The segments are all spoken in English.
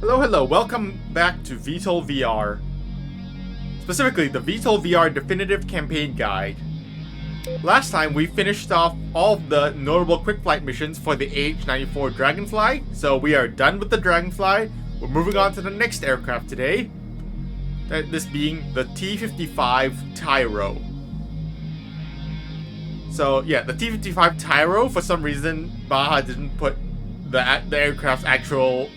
Hello, welcome back to VTOL VR. Specifically, the VTOL VR Definitive Campaign Guide. Last time, we finished off all of the notable quick flight missions for the AH-94 Dragonfly, so we are done with the Dragonfly. We're moving on to the next aircraft today, this being the T-55 Tyro. So yeah, the T-55 Tyro, for some reason, Baja didn't put the aircraft's actual,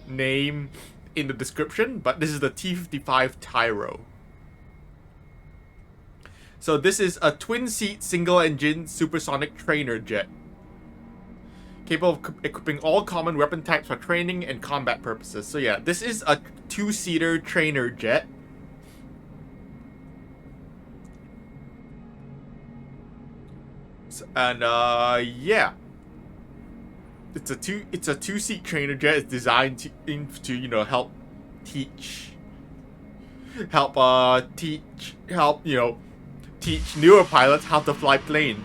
name in the description, but this is the T-55 Tyro. So this is a twin-seat, single-engine supersonic trainer jet, capable of equipping all common weapon types for training and combat purposes. So yeah, this is a two-seater trainer jet. And yeah, it's a two-seat trainer jet. It's designed to help teach newer pilots how to fly plane.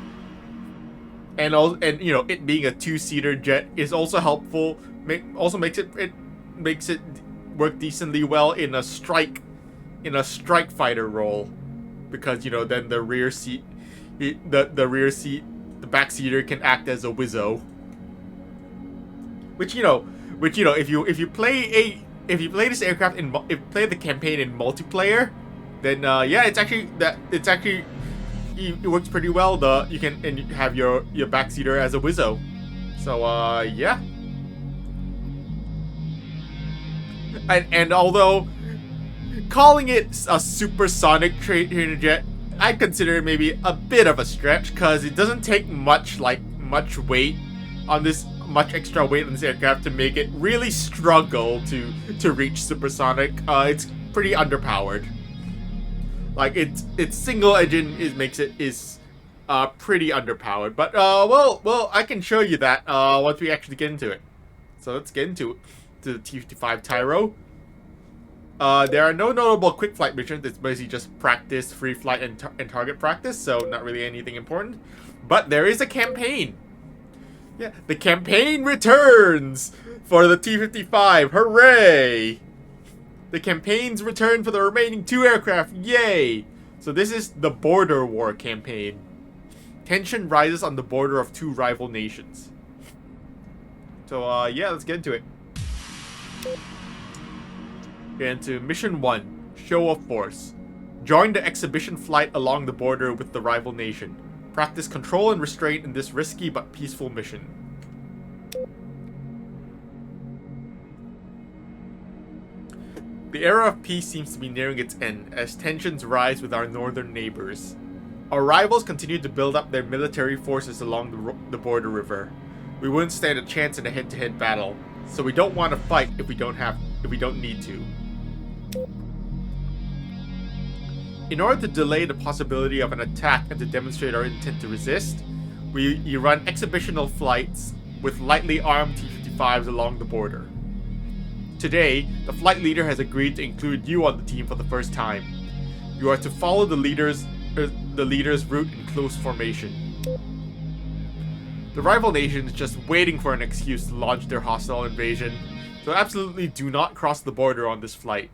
And it being a two-seater jet is also helpful. Makes it work decently well in a strike fighter role, because then the rear seat, the backseater can act as a wizzo. Which if you play this aircraft if you play the campaign in multiplayer, then it works pretty well. You have your backseater as a wizzo. So yeah. And although calling it a supersonic trainer jet, I consider it maybe a bit of a stretch, because it doesn't take much extra weight on this aircraft to make it really struggle to reach supersonic. It's pretty underpowered. Like its single engine makes it pretty underpowered. But well, I can show you that once we actually get into it. So let's get into the T-55 Tyro. There are no notable quick flight missions. It's basically just practice, free flight, and target practice. So not really anything important. But there is a campaign. Yeah, the campaign returns for the T-55. Hooray! The campaign's return for the remaining two aircraft. Yay! So this is the Border War campaign. Tension rises on the border of two rival nations. So yeah, let's get into it. Get into Mission 1, Show of Force. Join the exhibition flight along the border with the rival nation. Practice control and restraint in this risky but peaceful mission. The era of peace seems to be nearing its end, as tensions rise with our northern neighbors. Our rivals continue to build up their military forces along the border river. We wouldn't stand a chance in a head-to-head battle, so we don't want to fight if we don't need to. In order to delay the possibility of an attack and to demonstrate our intent to resist, we run exhibitional flights with lightly armed T-55s along the border. Today, the flight leader has agreed to include you on the team for the first time. You are to follow the leader's route in close formation. The rival nation is just waiting for an excuse to launch their hostile invasion, so absolutely do not cross the border on this flight.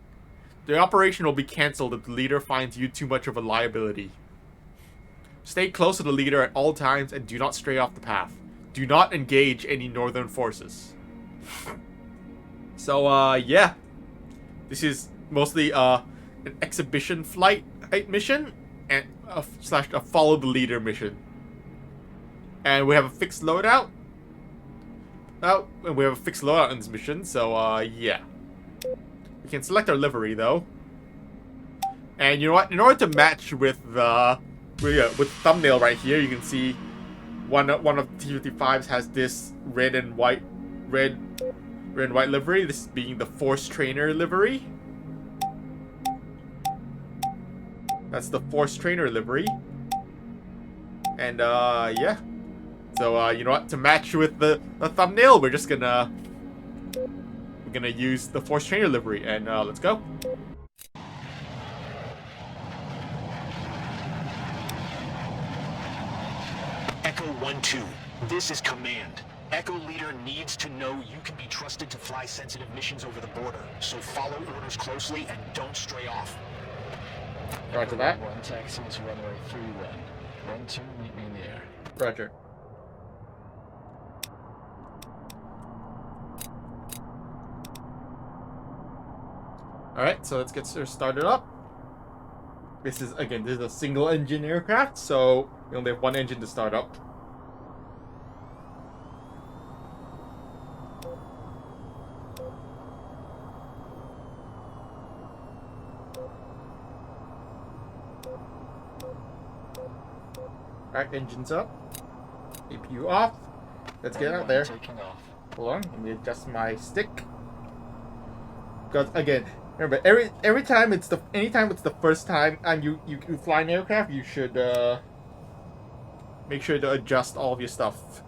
The operation will be cancelled if the leader finds you too much of a liability. Stay close to the leader at all times and do not stray off the path. Do not engage any northern forces. So, yeah. This is mostly an exhibition flight mission and slash a follow the leader mission. And we have a fixed loadout. And we have a fixed loadout in this mission, so yeah. We can select our livery though. And you know what? In order to match with with thumbnail right here, you can see one of the T-55s has this red and white livery. This being the Force Trainer livery. That's the Force Trainer livery. And yeah. So you know what? To match with the thumbnail, we're gonna use the Force Trainer livery, and let's go. Echo 1-2. This is command. Echo Leader needs to know you can be trusted to fly sensitive missions over the border, so follow orders closely and don't stray off. Roger that. One taxi to runway 31. 12, meet me in the air. Roger. Alright, so let's get started up. This is a single engine aircraft, so we only have one engine to start up. Alright, engines up. APU off. Let's get out there. Taking off. Hold on, let me adjust my stick. Because again, remember anytime it's the first time and you fly an aircraft, you should make sure to adjust all of your stuff.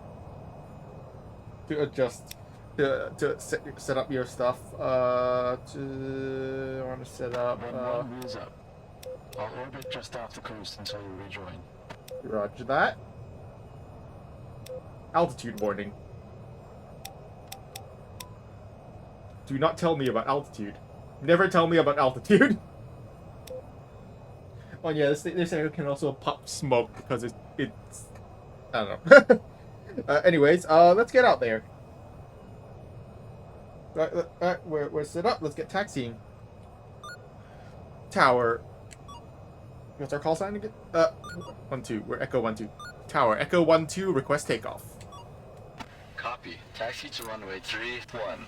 To set up your stuff. I want to set up. One wheels up. I'll orbit just off the coast until you rejoin. Roger that. Altitude warning. Do not tell me about altitude. Never tell me about altitude. Oh yeah, this area can also pop smoke because it's I don't know. Anyways, let's get out there. Right, we're set up. Let's get taxiing. Tower. What's our call sign again? 1-2. We're Echo 1-2. Tower. Echo 1-2. Request takeoff. Copy. Taxi to runway 31.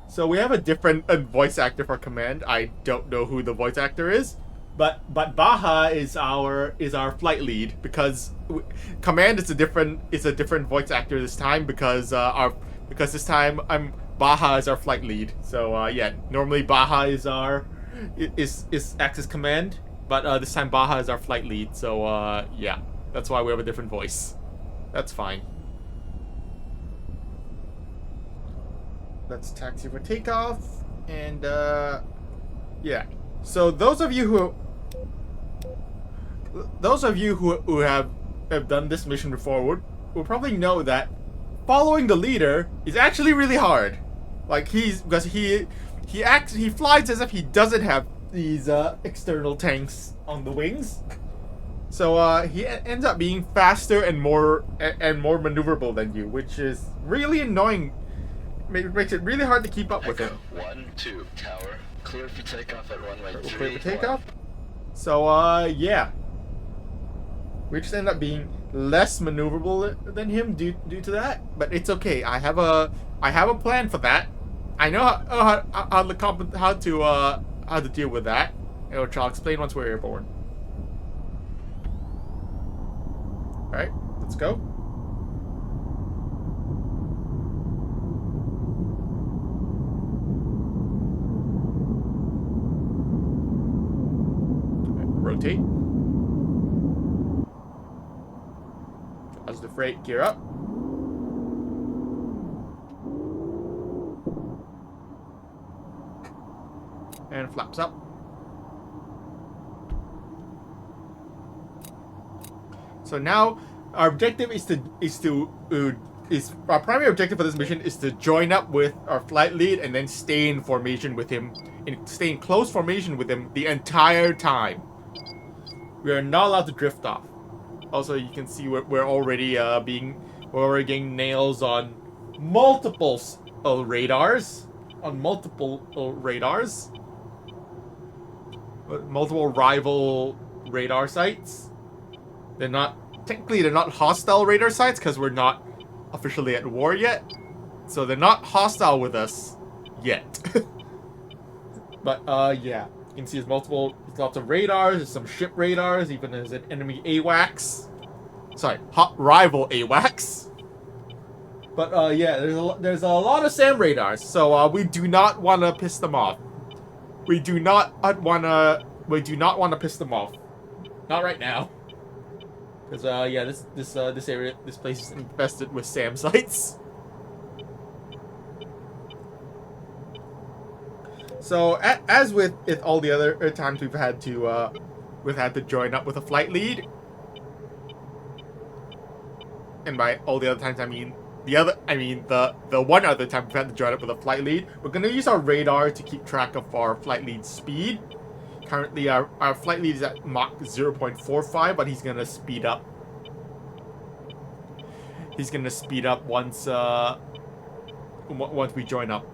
So we have a different voice actor for command. I don't know who the voice actor is, but Baja is our flight lead because command is a different voice actor this time because this time Baja is our flight lead. So yeah, normally Baja is acts as command, but this time Baja is our flight lead. So yeah, that's why we have a different voice. That's fine. Let's taxi for takeoff, and yeah. So those of you who have done this mission before will probably know that following the leader is actually really hard. Like he flies as if he doesn't have these external tanks on the wings. So he ends up being faster and more maneuverable than you, which is really annoying. Makes it really hard to keep up with him. 1-2 tower, clear for takeoff at runway 31. Clear for takeoff. So yeah, we just end up being less maneuverable than him due to that. But it's okay. I have a plan for that. I know how to deal with that, which I'll explain once we're airborne. All right, let's go. Rotate. As the freight gear up. And flaps up. So now our objective our primary objective for this mission is to join up with our flight lead and then stay in formation with him, stay in close formation with him the entire time. We are not allowed to drift off. Also, you can see we're already getting nails on multiple radars. Multiple rival radar sites. They're not hostile radar sites because we're not officially at war yet. So they're not hostile with us yet. But yeah. You can see there's lots of radars, there's some ship radars, even there's an enemy AWACS. Sorry, rival AWACS. But yeah, there's a lot of SAM radars, so we do not want to piss them off. We do not want to piss them off. Not right now. Because yeah, this place is infested with SAM sites. So as with all the other times we've had to join up with a flight lead, and by all the other times I mean the one other time we've had to join up with a flight lead, we're gonna use our radar to keep track of our flight lead speed. Currently, our flight lead is at Mach 0.45, but he's gonna speed up. He's gonna speed up once we join up.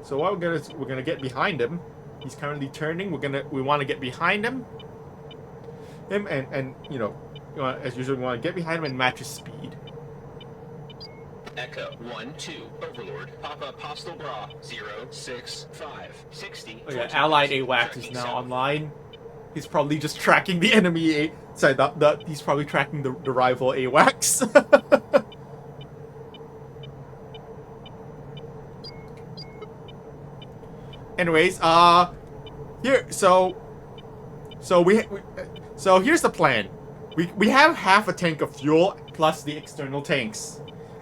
So what we're gonna get behind him. He's currently turning. We want to get behind him. And you know, as usual, we want to get behind him and match his speed. Echo 1-2 Overlord Papa Postal Bra 065 60. Oh yeah, Allied AWACS is now online. He's probably just tracking the enemy. He's probably tracking the rival AWACS. Anyways, so here's the plan. We have half a tank of fuel plus the external tanks,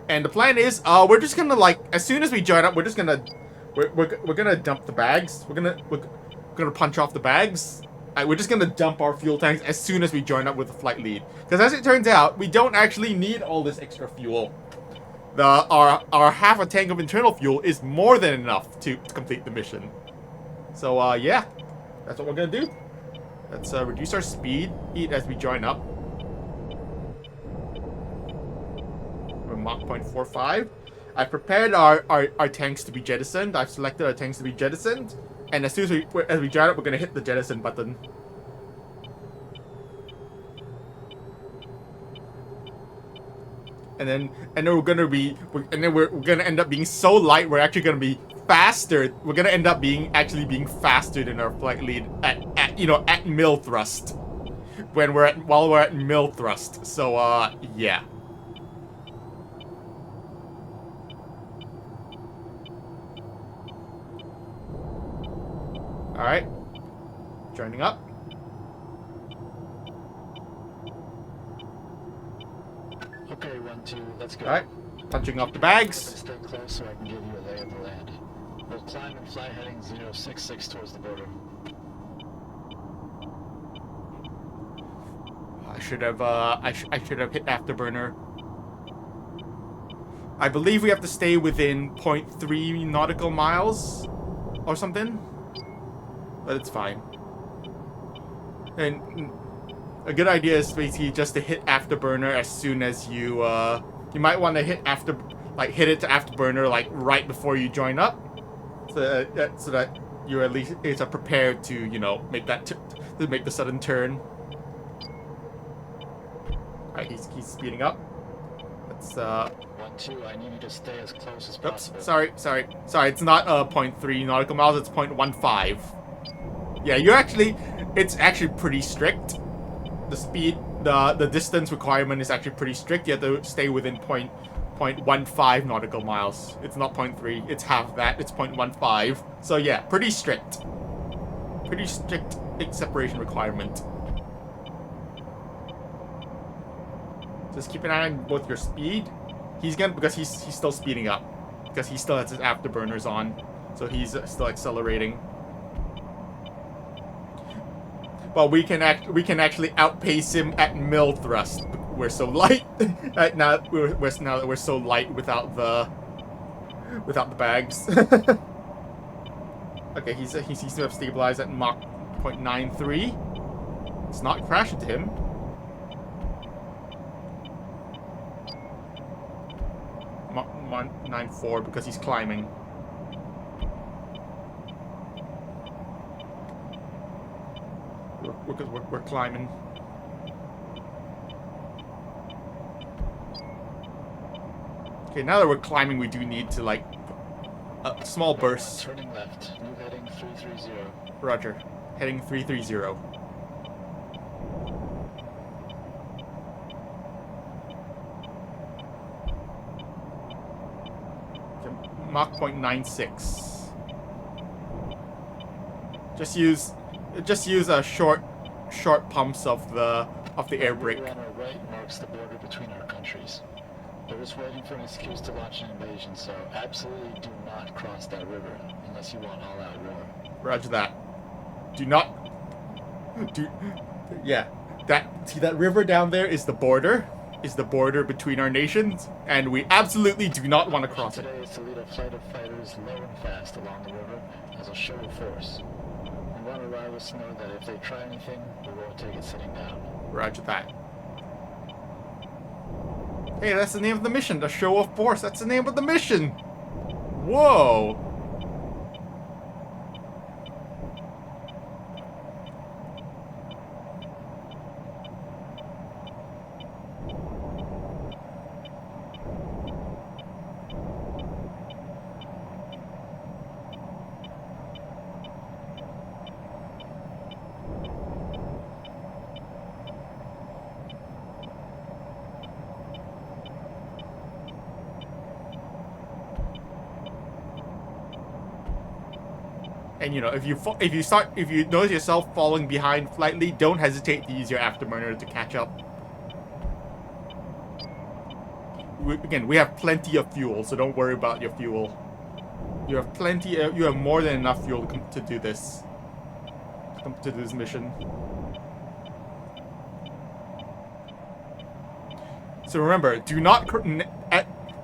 and the plan is we're just gonna, like, as soon as we join up, we're gonna dump the bags. We're gonna punch off the bags. We're just gonna dump our fuel tanks as soon as we join up with the flight lead, because as it turns out, we don't actually need all this extra fuel. Our half a tank of internal fuel is more than enough to complete the mission. So yeah, that's what we're gonna do. Let's reduce our speed as we join up. We're Mach 0.45. I've prepared our tanks to be jettisoned. I've selected our tanks to be jettisoned, and as soon as we join up, we're gonna hit the jettison button. And then we're gonna end up being so light. We're actually gonna be faster. We're gonna end up actually being faster than our flight lead at mill thrust. While we're at mill thrust. So yeah. All right, joining up. Okay, 1-2, let's go. All right, punching off the bags. Stay close so I can give you a lay of the land. We'll climb and fly heading 066 towards the border. I should have hit afterburner. I believe we have to stay within 0.3 nautical miles or something, but it's fine. And a good idea is basically just to hit afterburner as soon as you might want to hit hit it to afterburner like right before you join up, so that you're at least prepared to, you know, make the sudden turn. Alright, he's speeding up. Let's 1-2, I need you to stay as close as possible. Sorry. It's not 0.3 nautical miles. It's 0.15. Yeah, it's actually pretty strict. The distance requirement is actually pretty strict. You have to stay within 0.15 nautical miles. It's not 0.3. It's half that. It's 0.15. So yeah, pretty strict. Pretty strict separation requirement. Just keep an eye on both your speed. Because he's still speeding up, because he still has his afterburners on, so he's still accelerating. But we can actually outpace him at mill thrust. We're so light now that we're so light without the bags. Okay, he seems to have stabilized at Mach 0.93. It's not crash into him. Mach 0.94 because he's climbing. We're climbing. Okay, now that we're climbing, we do need to, like, a small burst. Turning left, new heading 330. Roger. Heading 330. Okay, Mach 0.96. Just use a short pumps of the air brake. On our right marks the border between our countries. They're just waiting for an excuse to launch an invasion, so absolutely do not cross that river unless you want all-out war. Roger that. Yeah. See that river down there is the border. is the border between our nations, and we absolutely do not want to cross it. Today is to lead a flight of fighters low and fast along the river as a show of force. We want our rivals to know that if they try anything, we won't take it sitting down. Roger that. Hey, that's the name of the mission. The show of force. That's the name of the mission. Whoa. And you know, if you notice yourself falling behind slightly, don't hesitate to use your afterburner to catch up. Again, we have plenty of fuel, so don't worry about your fuel. You have plenty. You have more than enough fuel to do this. To do this mission. So remember, do not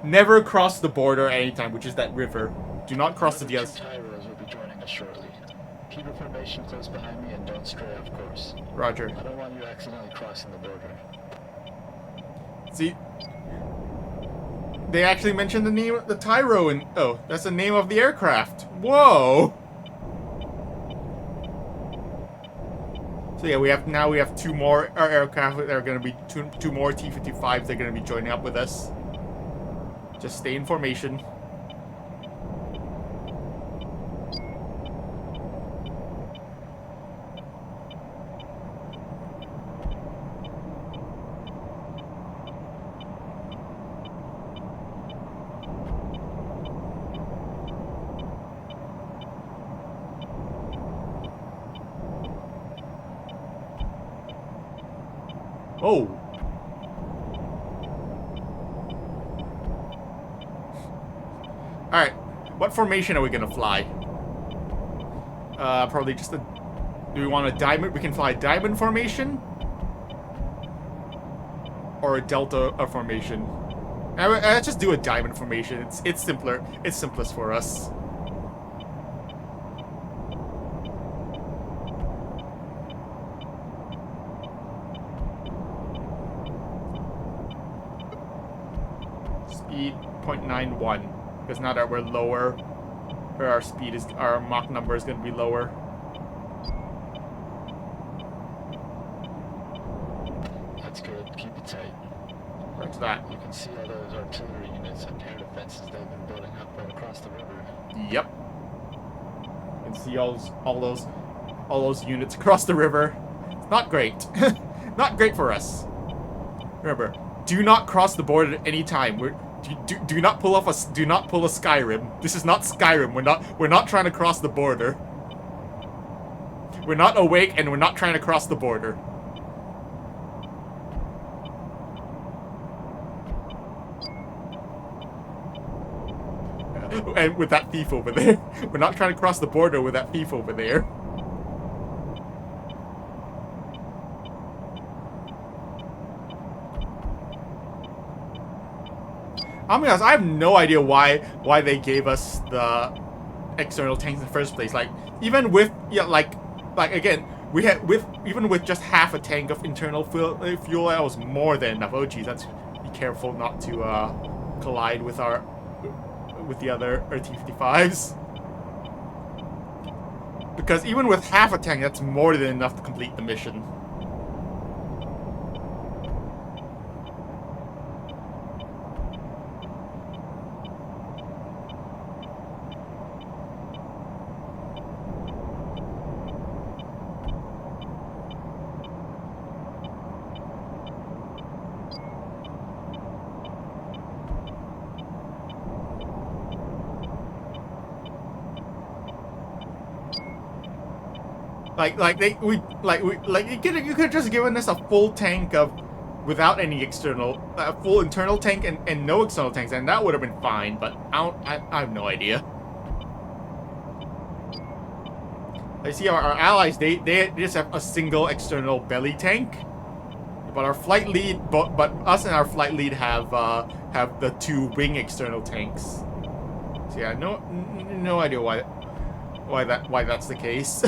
never cross the border at any time, which is that river. Do not cross to the other. Shortly. Keep your formation close behind me and don't stray off course. Roger. I don't want you accidentally crossing the border. See, they actually mentioned the name of the Tyro, and oh, that's the name of the aircraft. Whoa. So yeah, we have two more aircraft. There are going to be two more T-55s. They're going to be joining up with us. Just stay in formation. Oh. Alright. What formation are we gonna fly? Probably just a... Do we want a diamond? We can fly a diamond formation? Or a delta formation? Let's just do a diamond formation. It's simpler. It's simplest for us. Speed 0.91, because now that we're lower, our Mach number is going to be lower. That's good. Keep it tight. Right to that. You can see all those artillery units and air defenses they've been building up right across the river. Yep. You can see all those units across the river. It's not great. Not great for us. Remember, do not cross the border at any time. Do not pull a Skyrim. This is not Skyrim. We're not trying to cross the border. We're not awake and we're not trying to cross the border. And with that thief over there. We're not trying to cross the border with that thief over there. I'll be honest, I have no idea why they gave us the external tanks in the first place. Like, even with, yeah, like again, even with just half a tank of internal fuel, that was more than enough. Oh geez, be careful not to collide with the other T-55s. Because even with half a tank, that's more than enough to complete the mission. You could just given us a full tank of, without any external, full internal tank and no external tanks, and that would have been fine. But I have no idea. I see our allies. They just have a single external belly tank. But our flight lead, but us and our flight lead have the 2 wing external tanks. So yeah, no idea why that's the case.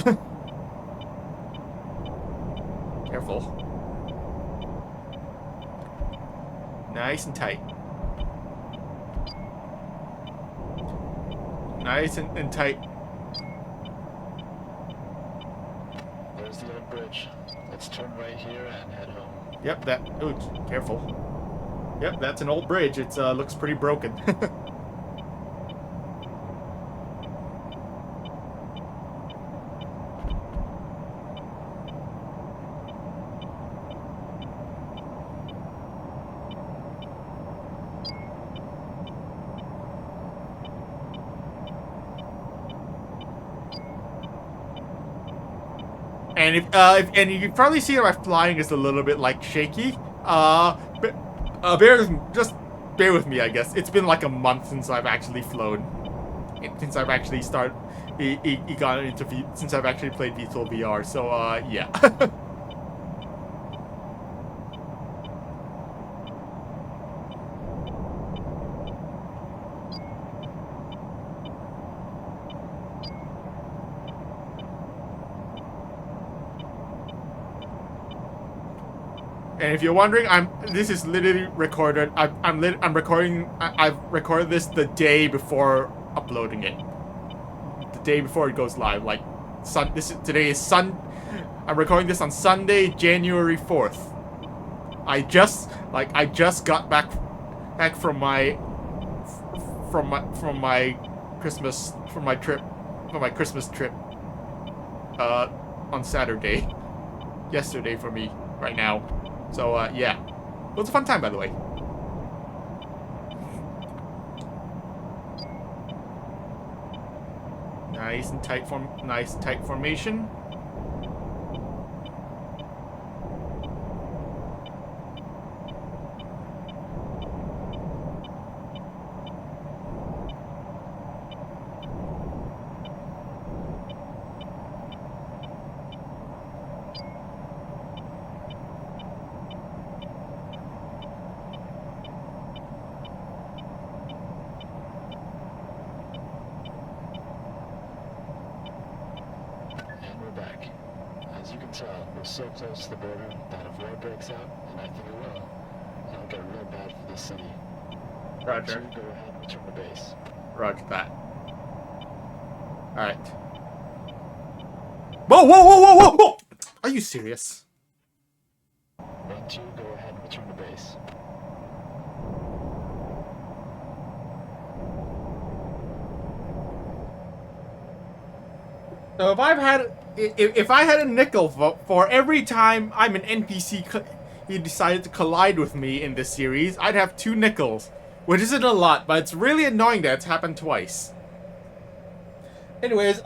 Careful. Nice and tight. Nice and tight. There's the old bridge. Let's turn right here and head home. Yep, that. Oh, careful. Yep, that's an old bridge. It looks pretty broken. And and you can probably see that my flying is a little bit like shaky. Just bear with me, I guess. It's been like a month since I've actually flown. Since I've actually since I've actually played VTOL VR. So yeah. And if you're wondering, this is literally recorded. I've recorded this the day before uploading it. The day before it goes live. Like, I'm recording this on Sunday, January 4th. I just got back from my Christmas trip on Saturday. Yesterday for me, right now. So, yeah. It was a fun time, by the way. Nice and tight formation. We're so close to the border that if war breaks out, and I think it will, it'll get real bad for this city. Roger. So go ahead and return to base. Roger that. Alright. Whoa! Are you serious? 1-2, go ahead and return to base. So if I had a nickel for every time I'm an NPC he decided to collide with me in this series, I'd have 2 nickels, which isn't a lot, but it's really annoying that it's happened twice. Anyways,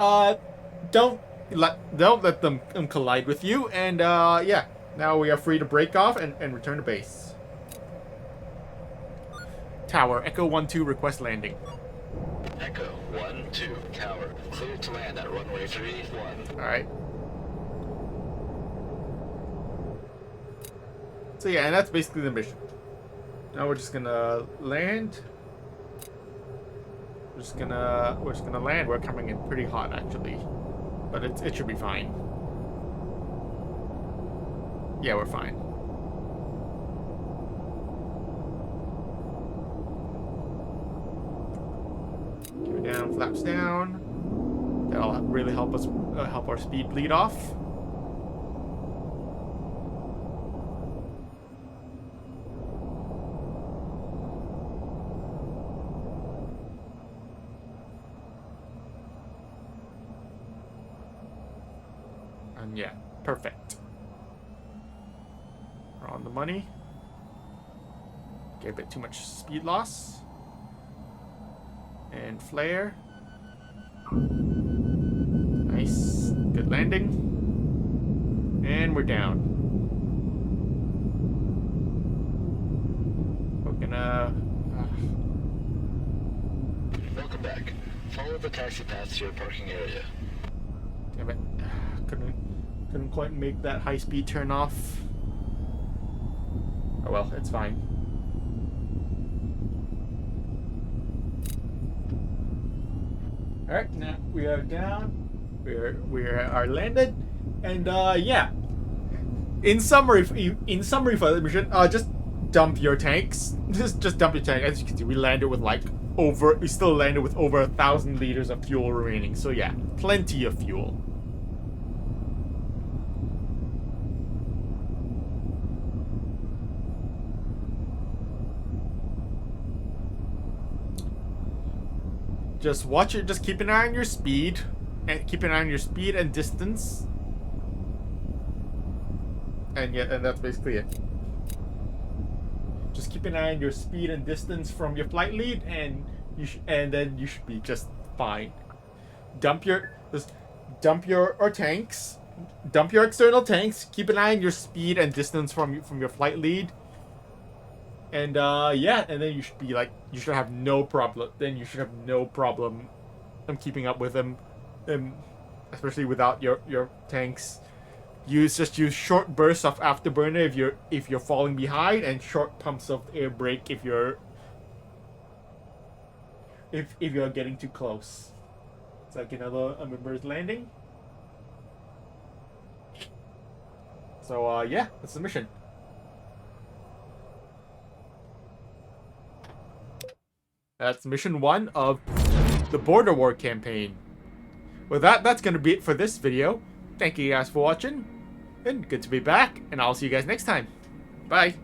don't let them collide with you, and yeah, now we are free to break off and return to base. Tower, Echo 1-2, request landing. Echo 1-2, tower. Clear to land at runway 31. Alright. So yeah, and that's basically the mission. Now we're just gonna land. We're just gonna land. We're coming in pretty hot actually. But it should be fine. Yeah, we're fine. Down, flaps down. That'll really help us help our speed bleed off. And yeah, perfect. We're on the money. Okay, a bit too much speed loss. And flare. Nice. Good landing. And we're down. We're gonna... Welcome back. Follow the taxi path to your parking area. Damn it. Couldn't quite make that high speed turn off. Oh well, it's fine. Alright, now we are down. We are landed. And yeah. In summary for the mission, just dump your tanks. Just dump your tank. As you can see, we landed with like we still landed with over 1,000 liters of fuel remaining. So yeah, plenty of fuel. Just watch it. Just keep an eye on your speed, and keep an eye on your speed and distance. And yeah, and that's basically it. Just keep an eye on your speed and distance from your flight lead, and then you should be just fine. Dump your tanks. Dump your external tanks. Keep an eye on your speed and distance from your flight lead. And yeah, and then you should have no problem. Then you should have no problem. Keeping up with them, especially without your tanks. Use short bursts of afterburner if you're falling behind, and short pumps of air brake if you're getting too close. It's like another member's landing. So yeah, that's the mission. That's mission 1 of the Border War campaign. With that, that's gonna be it for this video. Thank you guys for watching, and good to be back, and I'll see you guys next time. Bye.